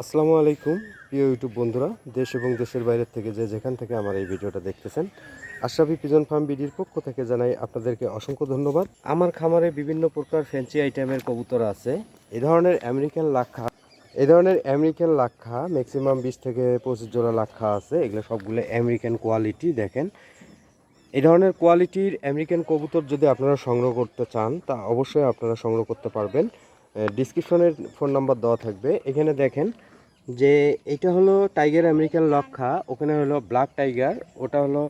আসসালামু আলাইকুম প্রিয় ইউটিউব বন্ধুরা, দেশ এবং দেশের বাইরের থেকে যেখান থেকে আমার এই ভিডিওটা দেখতেছেন, আশরাফি পিজন ফার্ম বিডির পক্ষ থেকে জানাই আপনাদেরকে অসংখ্য ধন্যবাদ। আমার খামারে বিভিন্ন প্রকার ফ্যান্সি আইটেমের কবুতর আছে। এই ধরনের আমেরিকান লাক্ষা ম্যাক্সিমাম 20 থেকে 25 জোড়া লাক্ষা আছে। এগুলো সবগুলো আমেরিকান কোয়ালিটি। দেখেন, এই ধরনের কোয়ালিটির আমেরিকান কবুতর যদি আপনারা সংগ্রহ করতে চান তা অবশ্যই আপনারা সংগ্রহ করতে পারবেন। ডিসক্রিপশনের ফোন নাম্বার দেওয়া থাকবে। এখানে দেখেন যে এটা হলো টাইগার আমেরিকান লক্ষা, ওখানে হলো ব্ল্যাক টাইগার, ওটা হলো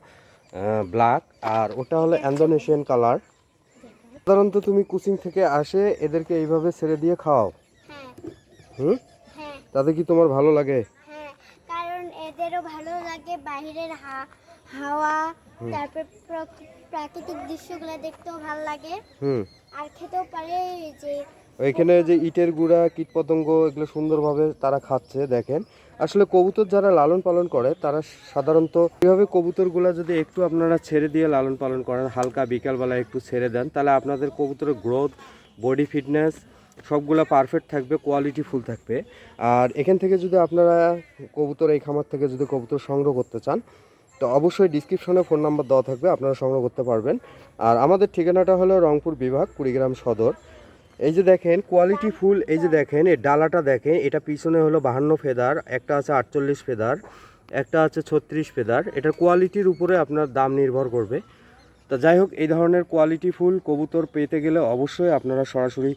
ব্ল্যাক, আর ওটা হলো ইন্দোনেশিয়ান কালার। সাধারণত তুমি কুচিং থেকে আসে এদেরকে এইভাবে ছেড়ে দিয়ে খাওয়াও? হুম, তাতে কি তোমার ভালো লাগে? কারণ এদেরও ভালো লাগে, বাইরের হাওয়া, তারপর প্রাকৃতিক দৃশ্যগুলো দেখতেও ভালো লাগে। আর খেতেও পারে। যে ওইখানে যে ইটের গুঁড়া, কীটপতঙ্গ, এগুলো সুন্দরভাবে তারা খাচ্ছে। দেখেন, আসলে কবুতর যারা লালন পালন করে তারা সাধারণত এইভাবে কবুতরগুলো যদি একটু আপনারা ছেড়ে দিয়ে লালন পালন করেন, হালকা বিকালবেলা একটু ছেড়ে দেন, তাহলে আপনাদের কবুতরের গ্রোথ, বডি ফিটনেস সবগুলো পারফেক্ট থাকবে, কোয়ালিটি ফুল থাকবে। আর এখান থেকে যদি আপনারা কবুতর, এই খামার থেকে যদি কবুতর সংগ্রহ করতে চান তো অবশ্যই ডিসক্রিপশনে ফোন নাম্বার দেওয়া থাকবে, আপনারা সংগ্রহ করতে পারবেন। আর আমাদের ঠিকানাটা হলো রংপুর বিভাগ, কুড়িগ্রাম সদর। এই যে দেখেন কোয়ালিটি ফুল, এই যে দেখেন এই ডালাটা দেখেন, এটা পিছনে হলো 52 ফেদার, একটা আছে 48 ফেদার, একটা আছে 36 ফেদার। এটার কোয়ালিটির উপরে আপনার দাম নির্ভর করবে। তা যাই হোক, এই ধরনের কোয়ালিটি ফুল কবুতর পেতে গেলে অবশ্যই আপনারা সরাসরি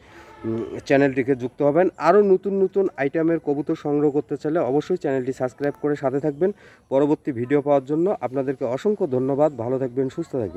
চ্যানেলটিকে যুক্ত হবেন। আরও নতুন নতুন আইটেমের কবুতর সংগ্রহ করতে চাইলে অবশ্যই চ্যানেলটি সাবস্ক্রাইব করে সাথে থাকবেন। পরবর্তী ভিডিও পাওয়ার জন্য আপনাদেরকে অসংখ্য ধন্যবাদ। ভালো থাকবেন, সুস্থ থাকবেন।